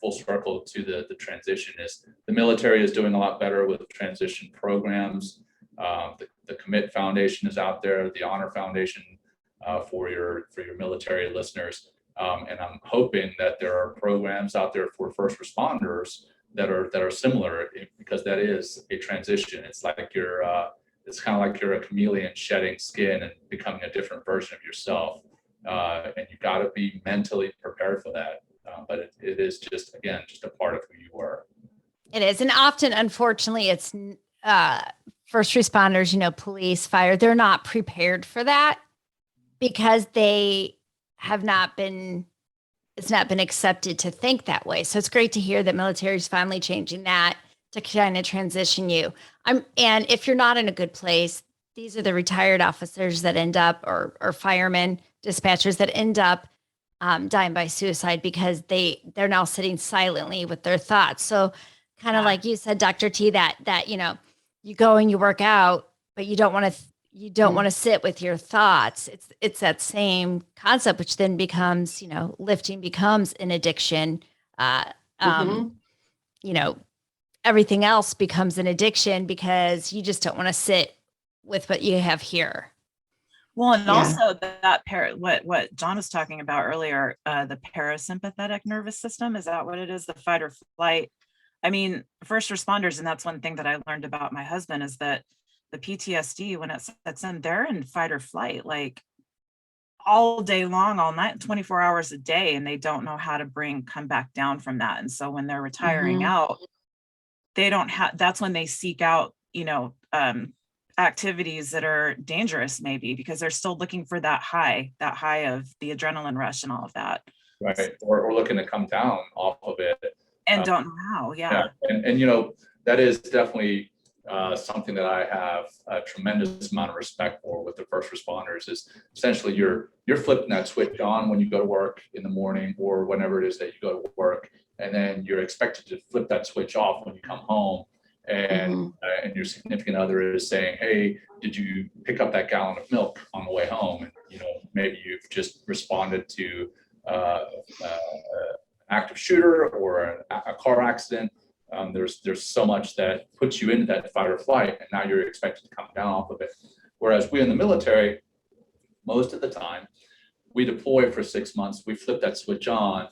full circle to the transition, is the military is doing a lot better with transition programs. The Commit Foundation is out there, the Honor Foundation for your military listeners. And I'm hoping that there are programs out there for first responders that are similar, because that is a transition. It's like it's kind of like you're a chameleon shedding skin and becoming a different version of yourself. And you got to be mentally prepared for that. But it is just a part of who you are. It is. And often, unfortunately, it's first responders, police, fire, they're not prepared for that because they have not been, it's not been accepted to think that way. So it's great to hear that military is finally changing that to kind of transition you. And if you're not in a good place, these are the retired officers that end up, or firemen, dispatchers that end up dying by suicide because they're now sitting silently with their thoughts. So kind of like you said, Dr. T, that you go and you work out, but you don't want to sit with your thoughts. It's that same concept, which then becomes, lifting becomes an addiction. Everything else becomes an addiction because you just don't want to sit with what you have here. Well, and also what John was talking about earlier, the parasympathetic nervous system, is that what it is? The fight or flight. I mean, first responders, and that's one thing that I learned about my husband, is that the PTSD, when it sets in, they're in fight or flight, like all day long, all night, 24 hours a day, and they don't know how to come back down from that. And so when they're retiring out, they don't have, that's when they seek out, activities that are dangerous, maybe because they're still looking for that high of the adrenaline rush and all of that. Right. Or looking to come down off of it. And don't know how. Yeah. And that is definitely something that I have a tremendous amount of respect for with the first responders is essentially you're flipping that switch on when you go to work in the morning or whenever it is that you go to work, and then you're expected to flip that switch off when you come home. And and your significant other is saying, hey, did you pick up that gallon of milk on the way home? And maybe you've just responded to an active shooter or a car accident. There's so much that puts you into that fight or flight, and now you're expected to come down off of it. Whereas we in the military, most of the time, we deploy for 6 months, we flip that switch on,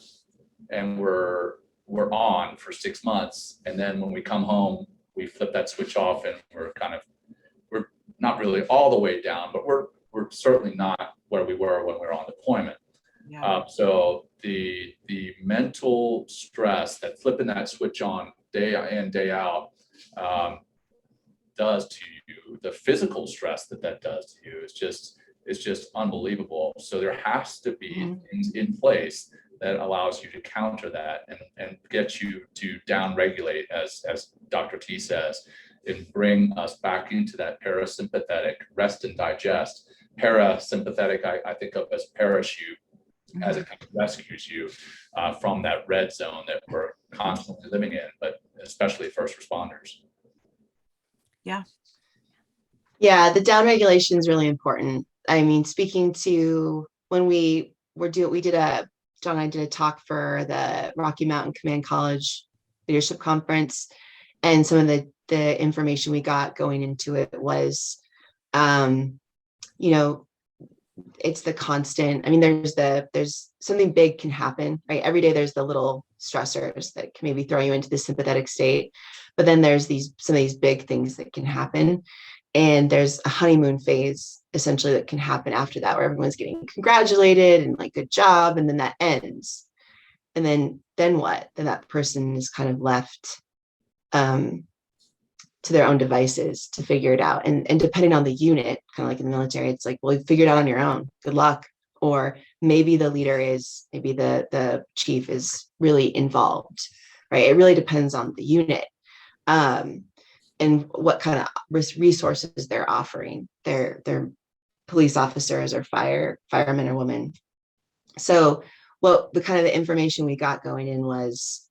and we're on for 6 months, and then when we come home, we flip that switch off, and we're not really all the way down, but we're certainly not where we were when we were on deployment. Yeah. So the mental stress that flipping that switch on day in, day out does to you, the physical stress that does to you is just unbelievable. So there has to be things in place that allows you to counter that and get you to down regulate, as Dr. T says, and bring us back into that parasympathetic rest and digest. Parasympathetic, I think of as parachute, as it kind of rescues you from that red zone that we're constantly living in, but especially first responders. Yeah, the down regulation is really important. I mean, speaking to when John and I did a talk for the Rocky Mountain Command College Leadership Conference, and some of the information we got going into it was, it's the constant. I mean, there's something big can happen, right? Every day there's the little stressors that can maybe throw you into the sympathetic state, but then there's some of these big things that can happen, and there's a honeymoon phase essentially that can happen after that, where everyone's getting congratulated and like, good job, and then that ends, and then what? Then that person is kind of left to their own devices to figure it out. And depending on the unit, kind of like in the military, it's like, well, you figure it out on your own. Good luck. Or maybe the chief is really involved, right? It really depends on the unit and what kind of resources they're offering their police officers or firemen or women. So the kind of the information we got going in was,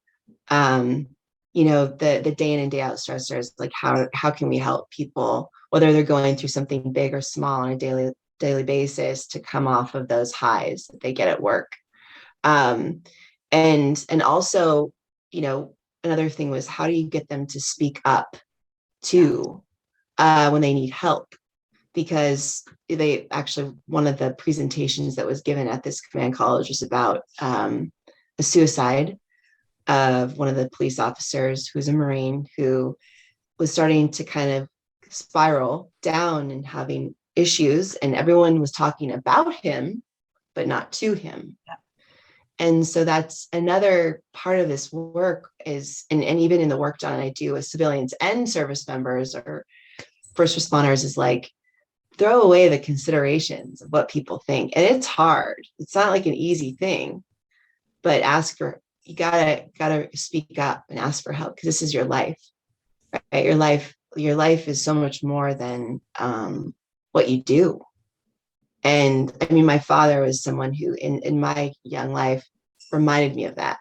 the day in and day out stressors, like how can we help people, whether they're going through something big or small on a daily basis, to come off of those highs that they get at work. And also, another thing was, how do you get them to speak up too when they need help? Because they actually, one of the presentations that was given at this command college was about a suicide of one of the police officers, who's a Marine, who was starting to kind of spiral down and having issues, and everyone was talking about him, but not to him. Yeah. And so that's another part of this work is, and even in the work John and I do with civilians and service members or first responders, is like, throw away the considerations of what people think. And it's hard. It's not like an easy thing, but you gotta speak up and ask for help, because this is your life, right? Your life is so much more than what you do. And I mean, my father was someone who in my young life reminded me of that.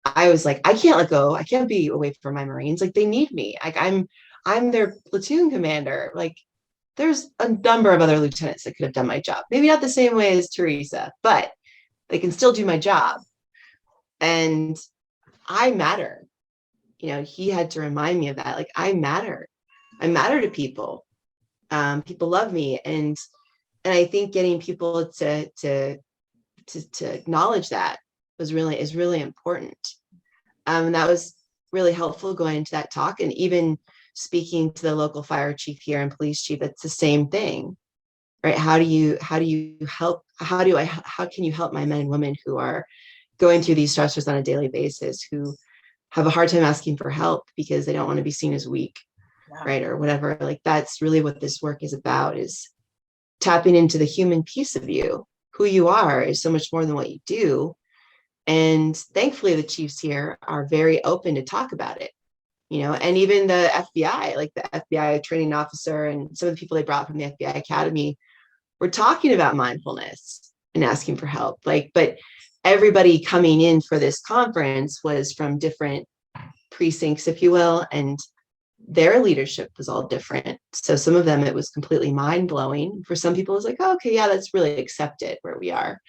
I was like, I can't let go. I can't be away from my Marines. Like, they need me. Like, I'm their platoon commander. Like, there's a number of other lieutenants that could have done my job. Maybe not the same way as Theresa, but they can still do my job. And I matter. He had to remind me of that. Like, I matter to people. People love me. And I think getting people to acknowledge that is really important. And that was really helpful going into that talk, and even speaking to the local fire chief here and police chief. It's the same thing, right? How can you help my men and women who are going through these stressors on a daily basis, who have a hard time asking for help because they don't want to be seen as weak, right? Or whatever. Like, that's really what this work is about, is tapping into the human piece of you. Who you are is so much more than what you do. And thankfully the chiefs here are very open to talk about it. and even the FBI, like the FBI training officer and some of the people they brought from the FBI Academy were talking about mindfulness and asking for help. But everybody coming in for this conference was from different precincts, if you will, and their leadership was all different. So some of them, it was completely mind blowing. For some people, it's like, oh, okay, yeah, that's really accepted where we are.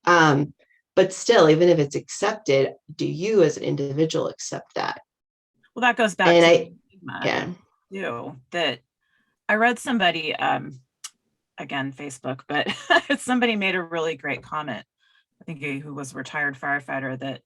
But still, even if it's accepted, do you as an individual accept that? Well, that goes back to stigma, too, that I read somebody, again, Facebook, but somebody made a really great comment. I think who was a retired firefighter that,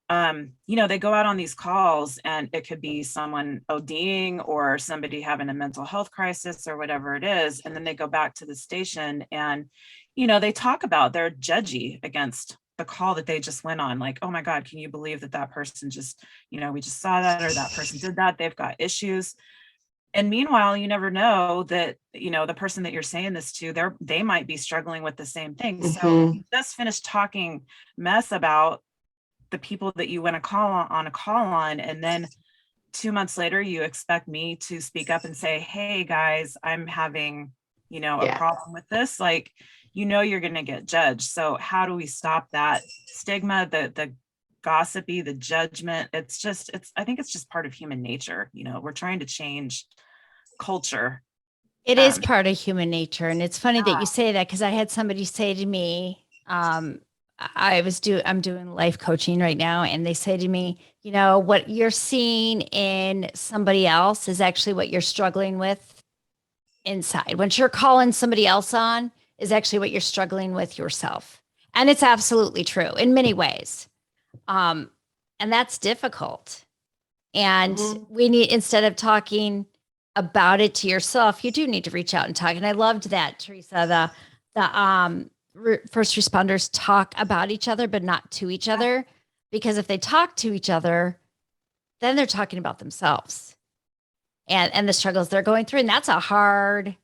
they go out on these calls and it could be someone ODing or somebody having a mental health crisis or whatever it is. And then they go back to the station and, they talk about they're judgy against the call that they just went on. Like, oh my God, can you believe that person just, we just saw that, or that person did that, they've got issues. And meanwhile, you never know that, the person that you're saying this to, they might be struggling with the same thing. So you just finished talking mess about the people that you went a call on, and then 2 months later, you expect me to speak up and say, hey guys, I'm having, a problem with this. Like, you're going to get judged. So how do we stop that stigma, the gossipy, the judgment? I think it's just part of human nature. We're trying to change culture. It is part of human nature. And it's funny that you say that, because I had somebody say to me, I'm doing life coaching right now, and they say to me, what you're seeing in somebody else is actually what you're struggling with inside. What you're calling somebody else on is actually what you're struggling with yourself. And it's absolutely true in many ways. And that's difficult. And we need, instead of talking about it to yourself, you do need to reach out and talk. And I loved that, Theresa, the first responders talk about each other, but not to each other, because if they talk to each other, then they're talking about themselves and the struggles they're going through. And that's a hard,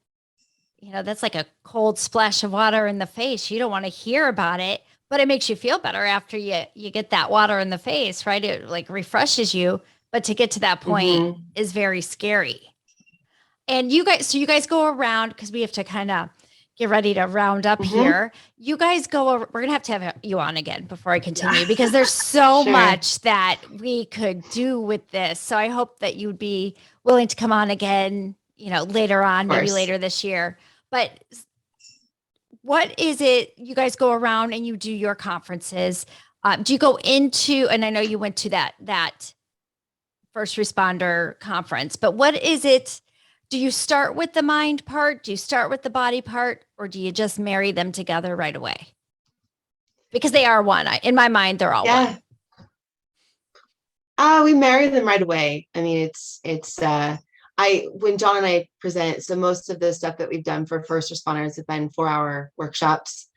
that's like a cold splash of water in the face. You don't want to hear about it, but it makes you feel better after you get that water in the face, right? It like refreshes you, but to get to that point is very scary. And you guys go around, because we have to kind of get ready to round up here. You guys we're going to have you on again before I continue, because there's so much that we could do with this. So I hope that you'd be willing to come on again, later on, maybe later this year. But what is it, you guys go around and you do your conferences? Do you go into, and I know you went to that first responder conference, but what is it? Do you start with the mind part? Do you start with the body part? Or do you just marry them together right away? Because they are one. In my mind, they're all one. We marry them right away. I mean, when Jon and I present, so most of the stuff that we've done for first responders have been 4-hour workshops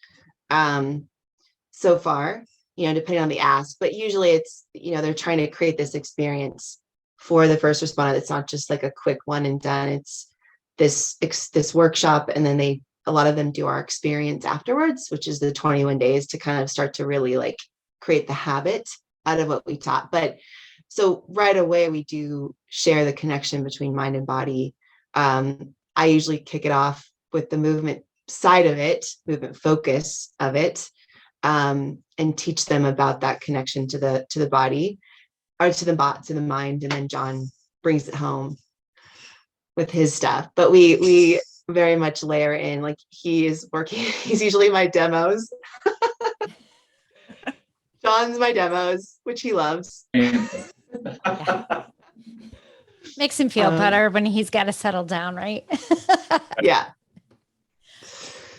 so far, depending on the ask, but usually it's, they're trying to create this experience for the first responder. That's not just like a quick one and done. It's this workshop, and then a lot of them do our experience afterwards, which is the 21 days to kind of start to really like create the habit out of what we taught. But so right away, we do share the connection between mind and body. I usually kick it off with the movement side of it, movement focus of it, and teach them about that connection to the body, or to the mind. And then Jon brings it home with his stuff. But we very much layer in, like, he's usually my demos. Jon's my demos, which he loves. Makes him feel better when he's got to settle down, right? Yeah.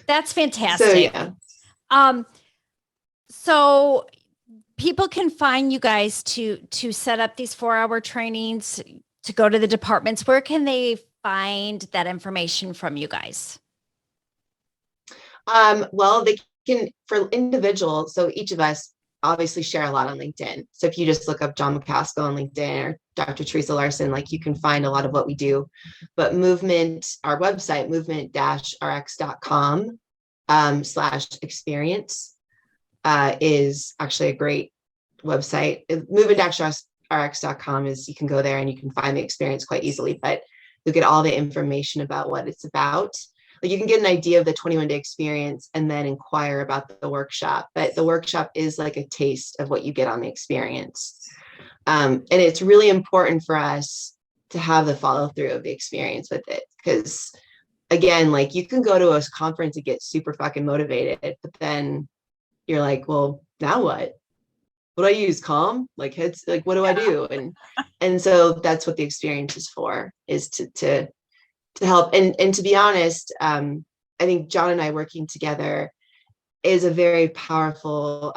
That's fantastic. So people can find you guys to set up these 4-hour trainings, to go to the departments. Where can they find that information from you guys? Well, they can, for individuals. So each of us obviously share a lot on LinkedIn. So if you just look up Jon Macaskill on LinkedIn, or Dr. Theresa Larson, like, you can find a lot of what we do. But our website, movement-rx.com /experience is actually a great website. Movement-rx mindfulnessrx.com is you can go there and you can find the experience quite easily, but you'll get all the information about what it's about. Like you can get an idea of the 21-day experience and then inquire about the workshop, but the workshop is like a taste of what you get on the experience. And it's really important for us to have the follow through of the experience with it. Because again, like you can go to a conference and get super fucking motivated, but then you're like, well, now what? What do I use? Calm? Like heads, like what do I do? And so that's what the experience is for, is to help. And to be honest, I think Jon and I working together is a very powerful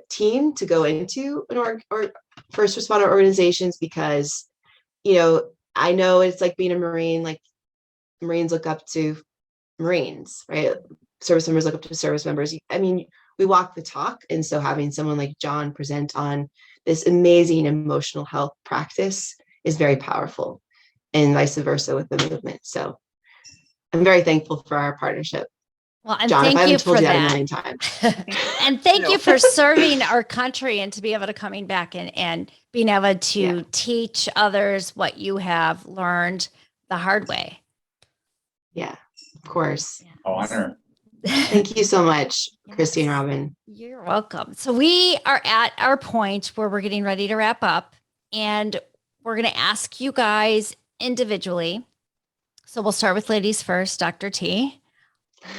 team to go into an or first responder organizations, because, you know, I know it's like being a Marine, like Marines look up to Marines, right? Service members look up to service members. I mean, we walk the talk. And so having someone like Jon present on this amazing emotional health practice is very powerful, and vice versa with the movement. So I'm very thankful for our partnership. Well, and Jon, if I thank you haven't told for you that a that. million times. And thank you for serving our country and to be able to coming back and being able to teach others what you have learned the hard way. Yeah, of course. Honor. Thank you so much, Christy and Robin. You're welcome. So we are at our point where we're getting ready to wrap up, and we're going to ask you guys individually. So we'll start with ladies first, Dr. T.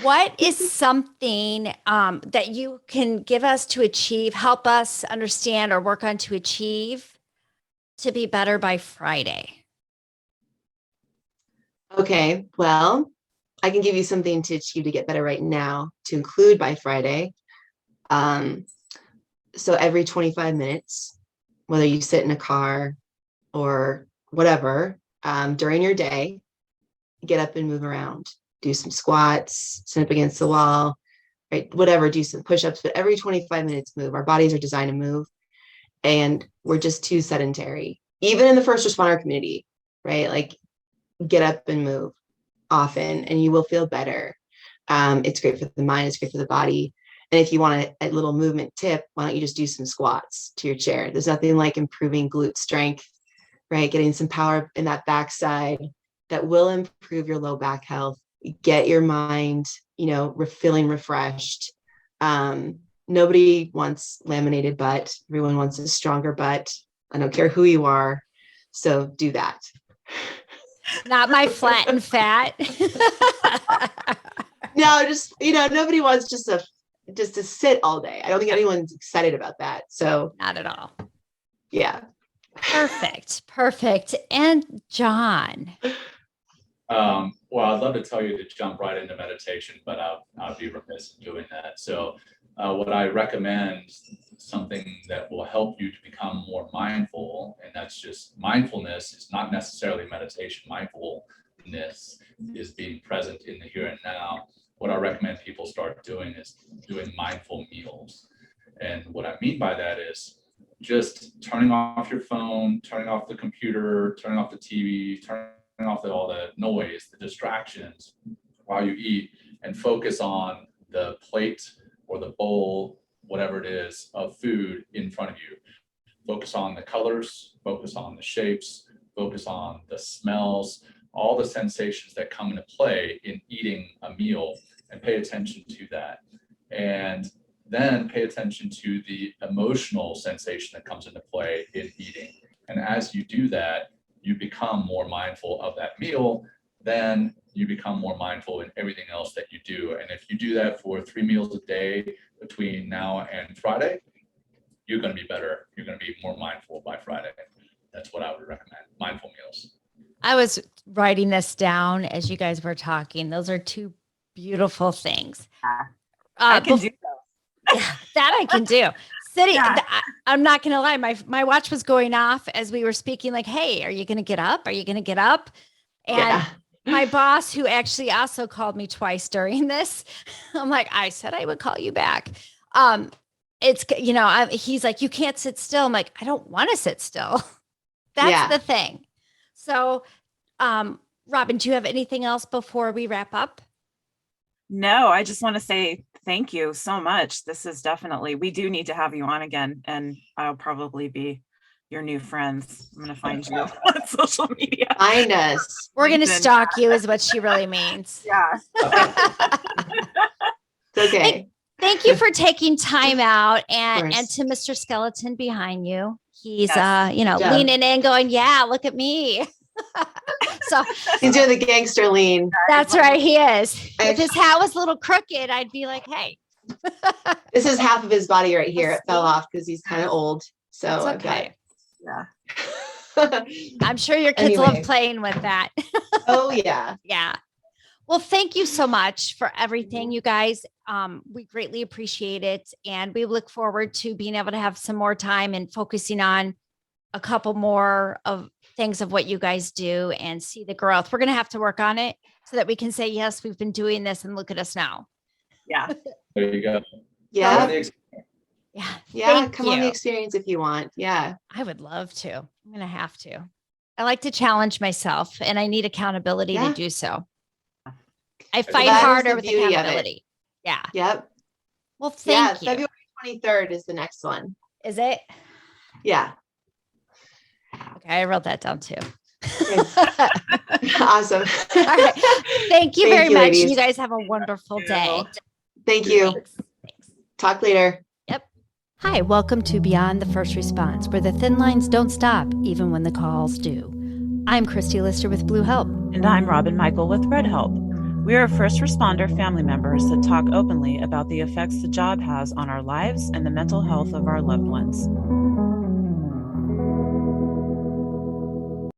What is something that you can give us to achieve, help us understand or work on to achieve to be better by Friday? Okay, well, I can give you something to achieve to get better right now to include by Friday. So every 25 minutes, whether you sit in a car or whatever, during your day, get up and move around. Do some squats, sit up against the wall, right? Whatever, do some push-ups, but every 25 minutes move. Our bodies are designed to move, and we're just too sedentary. Even in the first responder community, right? Like get up and move often and you will feel better. It's great for the mind, it's great for the body. And if you want a little movement tip, why don't you just do some squats to your chair? There's nothing like improving glute strength, right? Getting some power in that backside that will improve your low back health, get your mind, you know, feeling refreshed. Nobody wants laminated butt. Everyone wants a stronger butt. I don't care who you are. So do that. Not my flat and fat. No, just, you know, nobody wants just to sit all day. I don't think anyone's excited about that. So Not at all. yeah. Perfect. And Jon. Well, I'd love to tell you to jump right into meditation, but I'll be remiss in doing that. So what I recommend, something that will help you to become more mindful, and that's just mindfulness is not necessarily meditation. Mindfulness is being present in the here and now. What I recommend people start doing is doing mindful meals. And what I mean by that is just turning off your phone, turning off the computer, turning off the TV, turning off all the noise, the distractions while you eat, and focus on the plate or the bowl, whatever it is, of food in front of you. Focus on the colors, focus on the shapes, focus on the smells, all the sensations that come into play in eating a meal, and pay attention to that. And then pay attention to the emotional sensation that comes into play in eating. And as you do that, you become more mindful of that meal, then you become more mindful in everything else that you do. And if you do that for 3 meals a day between now and Friday, you're going to be better. You're going to be more mindful by Friday. That's what I would recommend, mindful meals. I was writing this down as you guys were talking. Those are two beautiful things. I can do those. Yeah, that I can do. Sitting, Yeah. I'm not going to lie. My watch was going off as we were speaking, like, hey, are you going to get up? Are you going to get up? And my boss, who actually also called me twice during this, I'm like, I said I would call you back. It's, you know, he's like, you can't sit still. I'm like, I don't want to sit still. That's the thing. So, Robin, do you have anything else before we wrap up? No, I just want to say thank you so much. This is definitely, we do need to have you on again, and I'll probably be your new friends. I'm going to find you on social media. Find us. We're going to LinkedIn. stalk you is what she really means. Yeah. It's okay. Thank you for taking time out, and course. to Mr. Skeleton behind you. He's Yes. you know, Yeah. leaning in going, yeah, look at me. So He's doing the gangster lean. that's right, he is. I- If his hat was a little crooked, I'd be like, hey. This is half of his body right here. It Let's fell see. off because he's kind of old. So It's I've got okay. Yeah. I'm sure your kids love Anyway. playing with that. Oh yeah. Yeah. Well, thank you so much for everything, you guys. We greatly appreciate it. And we look forward to being able to have some more time and focusing on a couple more of things of what you guys do and see the growth. We're going to have to work on it so that we can say, yes, we've been doing this and look at us now. Yeah. There you go. Yeah. Yeah. Yeah. Thank Come on the you. experience if you want. Yeah. I would love to. I'm going to have to. I like to challenge myself, and I need accountability Yeah. to do so. I fight That is harder the with beauty of it. accountability. Yeah. Yep. Well, Yeah. thank you. February 23rd is the next one. Is it? Yeah. Okay, I wrote that down too. Awesome. All right. Thank you very you, much. ladies. You guys have a wonderful day. Thank you. Thanks. Talk later. Hi, welcome to Beyond the First Response, where the thin lines don't stop, even when the calls do. I'm Christy Lister with Blue Help. And I'm Robin Michael with Red Help. We are first responder family members that talk openly about the effects the job has on our lives and the mental health of our loved ones.